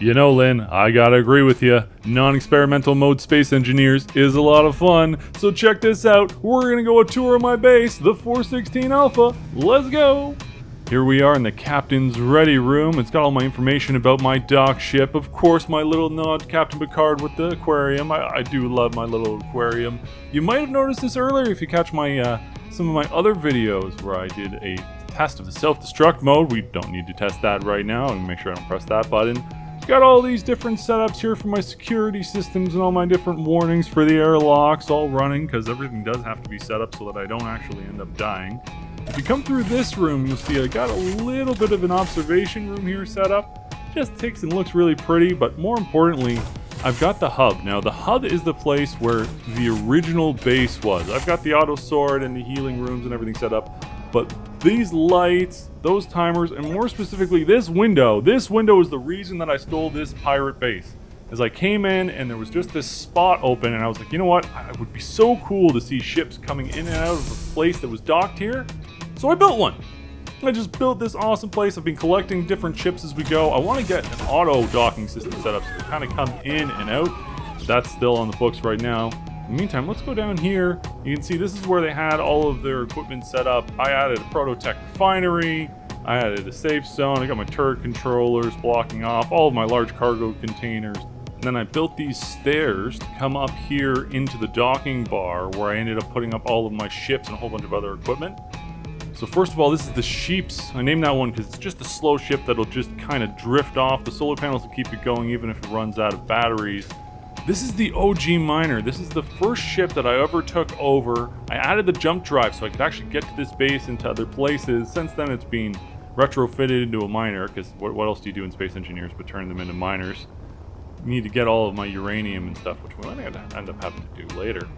You know, Lynn, I gotta agree with you. Non-experimental mode Space Engineers is a lot of fun. So check this out. We're gonna go a tour of my base, the 416 Alpha. Let's go! Here we are in the captain's ready room. It's got all my information about my dock ship. Of course, my little nod to Captain Picard with the aquarium. I do love my little aquarium. You might have noticed this earlier if you catch my some of my other videos where I did a test of the self-destruct mode. We don't need to test that right now, and make sure I don't press that button. Got all these different setups here for my security systems and all my different warnings for the airlocks all running, because everything does have to be set up so that I don't actually end up dying. If you come through this room, you'll see I got a little bit of an observation room here set up. Just ticks and looks really pretty, but more importantly, I've got the hub. Now, the hub is the place where the original base was. I've got the auto sword and the healing rooms and everything set up, but these lights, those timers, and more specifically this window is the reason that I stole this pirate base. As I came in and there was just this spot open, and I was like, you know what, it would be so cool to see ships coming in and out of the place that was docked here. So I built one. I just built this awesome place. I've been collecting different ships as we go. I want to get an auto docking system set up so they kind of come in and out. That's still on the books right now. In the meantime, let's go down here. You can see this is where they had all of their equipment set up. I added a Prototech refinery. I added a safe zone. I got my turret controllers blocking off all of my large cargo containers. And then I built these stairs to come up here into the docking bar where I ended up putting up all of my ships and a whole bunch of other equipment. So first of all, this is the Sheeps. I named that one because it's just a slow ship that'll just kind of drift off. The solar panels will keep it going even if it runs out of batteries. This is the OG Miner. This is the first ship that I ever took over. I added the jump drive so I could actually get to this base and to other places. Since then, it's been retrofitted into a miner, because what else do you do in Space Engineers but turn them into miners? You need to get all of my uranium and stuff, which we might end up having to do later.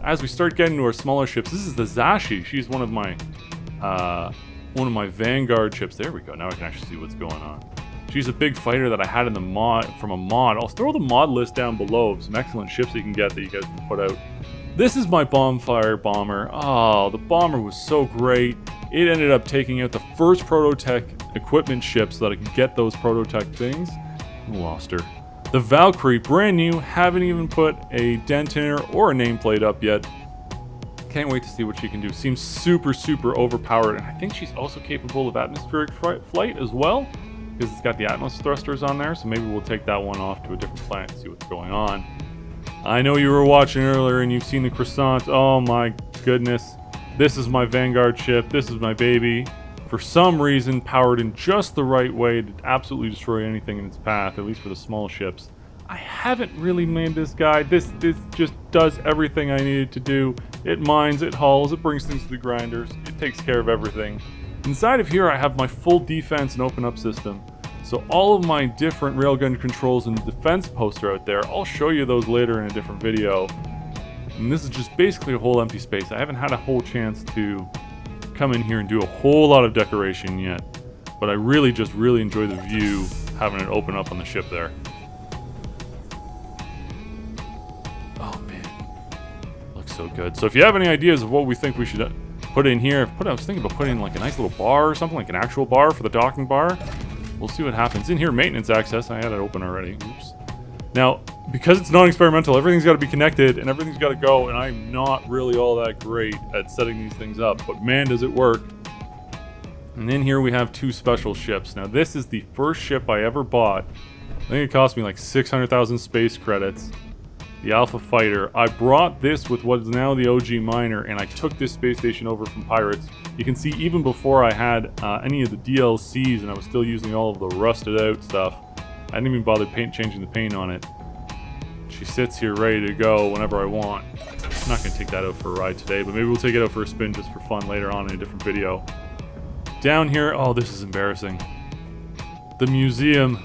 As we start getting to our smaller ships, this is the Zashi. She's one of my Vanguard ships. There we go. Now I can actually see what's going on. She's a big fighter that I had in the mod from a mod. I'll throw the mod list down below of some excellent ships that you can get that you guys can put out. This is my Bombfire bomber. Oh, the bomber was so great. It ended up taking out the first Prototech equipment ship so that I could get those Prototech things. Lost her. The Valkyrie, brand new. Haven't even put a dent in her or a nameplate up yet. Can't wait to see what she can do. Seems super, super overpowered. And I think she's also capable of atmospheric flight as well, because it's got the Atmos thrusters on there. So maybe we'll take that one off to a different planet and see what's going on. I know you were watching earlier and you've seen the croissant. Oh my goodness. This is my Vanguard ship. This is my baby. For some reason, powered in just the right way to absolutely destroy anything in its path, at least for the small ships. I haven't really made this guy. This just does everything I needed to do. It mines, it hauls, it brings things to the grinders, it takes care of everything. Inside of here I have my full defense and open up system. So all of my different railgun controls and defense posts are out there. I'll show you those later in a different video. And this is just basically a whole empty space. I haven't had a whole chance to come in here and do a whole lot of decoration yet. But I really enjoy the view, having it open up on the ship there. So good. So if you have any ideas of what we think we should put in here, I was thinking about putting like a nice little bar or something, like an actual bar for the docking bar. We'll see what happens. In here, maintenance access. I had it open already. Oops. Now, because it's non-experimental, everything's got to be connected and everything's got to go, and I'm not really all that great at setting these things up, but man, does it work. And in here we have two special ships. Now, this is the first ship I ever bought. I think it cost me like 600,000 space credits. The Alpha Fighter. I brought this with what is now the OG Miner, and I took this space station over from Pirates. You can see even before I had any of the DLCs and I was still using all of the rusted out stuff, I didn't even bother changing the paint on it. She sits here ready to go whenever I want. I'm not going to take that out for a ride today, but maybe we'll take it out for a spin just for fun later on in a different video. Down here, oh, this is embarrassing. The museum.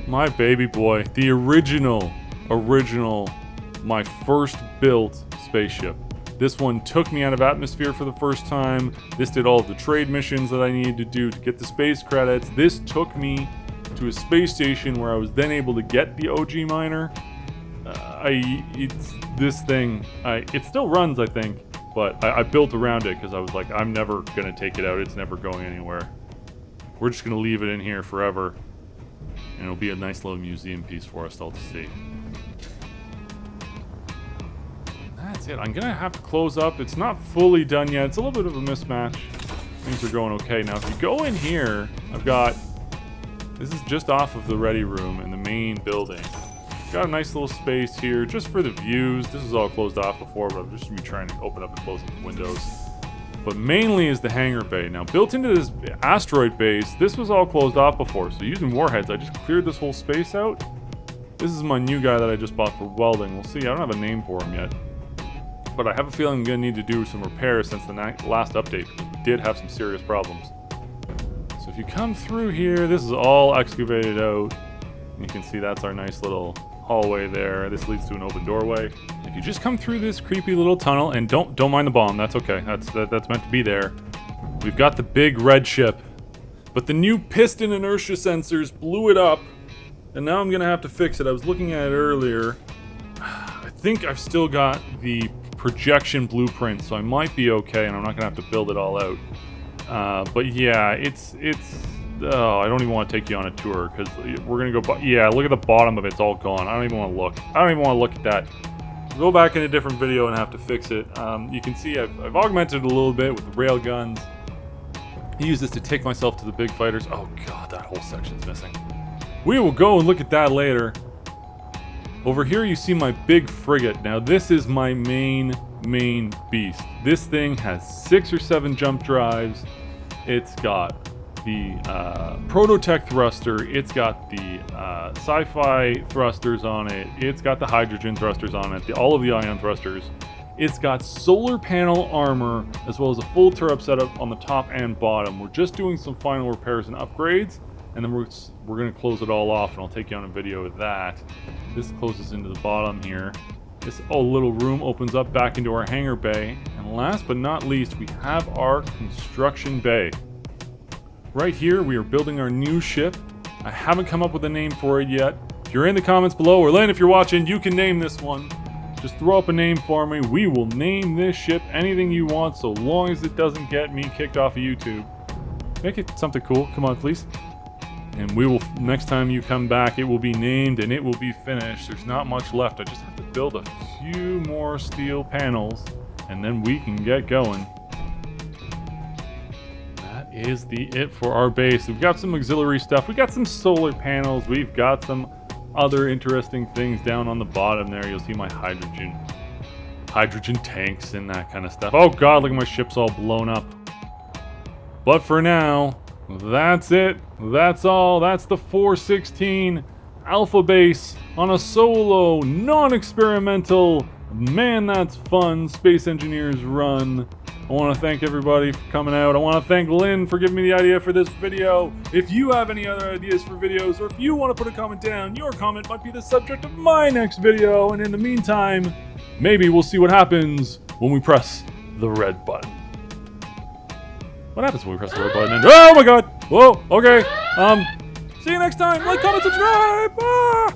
My baby boy. The original, my first built spaceship. This one took me out of atmosphere for the first time. This did all of the trade missions that I needed to do to get the space credits. This took me to a space station where I was then able to get the OG Miner. It still runs, I think, but I built around it because I was like, I'm never gonna take it out. It's never going anywhere. We're just gonna leave it in here forever. And it'll be a nice little museum piece for us all to see. That's it. I'm gonna have to close up. It's not fully done yet. It's a little bit of a mismatch. Things are going okay. Now, if you go in here, I've got... This is just off of the ready room in the main building. Got a nice little space here just for the views. This is all closed off before, but I'm just gonna be trying to open up and close the windows. But mainly is the hangar bay. Now, built into this asteroid base, this was all closed off before. So using warheads, I just cleared this whole space out. This is my new guy that I just bought for welding. We'll see. I don't have a name for him yet. But I have a feeling I'm going to need to do some repairs since the last update. We did have some serious problems. So if you come through here, this is all excavated out. You can see that's our nice little hallway there. This leads to an open doorway. If you just come through this creepy little tunnel, and don't mind the bomb, that's okay. That's meant to be there. We've got the big red ship. But the new piston inertia sensors blew it up. And now I'm going to have to fix it. I was looking at it earlier. I think I've still got the projection blueprint, so I might be okay, and I'm not gonna have to build it all out. But yeah, it's. Oh, I don't even want to take you on a tour because we're gonna go. Yeah, look at the bottom of it; it's all gone. I don't even want to look. I don't even want to look at that. We'll go back in a different video and have to fix it. You can see I've augmented it a little bit with the rail guns. I use this to take myself to the big fighters. Oh god, that whole section's missing. We will go and look at that later. Over here you see my big frigate. Now this is my main beast. This thing has 6 or 7 jump drives. It's got the Prototech thruster. It's got the sci-fi thrusters on it. It's got the hydrogen thrusters on it. All of the ion thrusters. It's got solar panel armor as well as a full turret setup on the top and bottom. We're just doing some final repairs and upgrades. And then we're going to close it all off, and I'll take you on a video of that. This closes into the bottom here. This little room opens up back into our hangar bay. And last but not least, we have our construction bay. Right here, we are building our new ship. I haven't come up with a name for it yet. If you're in the comments below, or Lynn, if you're watching, you can name this one. Just throw up a name for me. We will name this ship anything you want, so long as it doesn't get me kicked off of YouTube. Make it something cool. Come on, please. And we will, next time you come back, it will be named and it will be finished. There's not much left. I just have to build a few more steel panels and then we can get going. That is it for our base. We've got some auxiliary stuff. We got some solar panels. We've got some other interesting things down on the bottom there. You'll see my hydrogen tanks and that kind of stuff. Oh god, look at my ship's all blown up. But for now, that's it. That's all. That's the 416 Alpha Base on a solo, non-experimental, man that's fun, Space Engineers run. I want to thank everybody for coming out. I want to thank Lynn for giving me the idea for this video. If you have any other ideas for videos, or if you want to put a comment down, your comment might be the subject of my next video. And in the meantime, maybe we'll see what happens when we press the red button. What happens when we press the red button? Oh my god! Whoa, okay. See you next time. Like, comment, subscribe! Ah!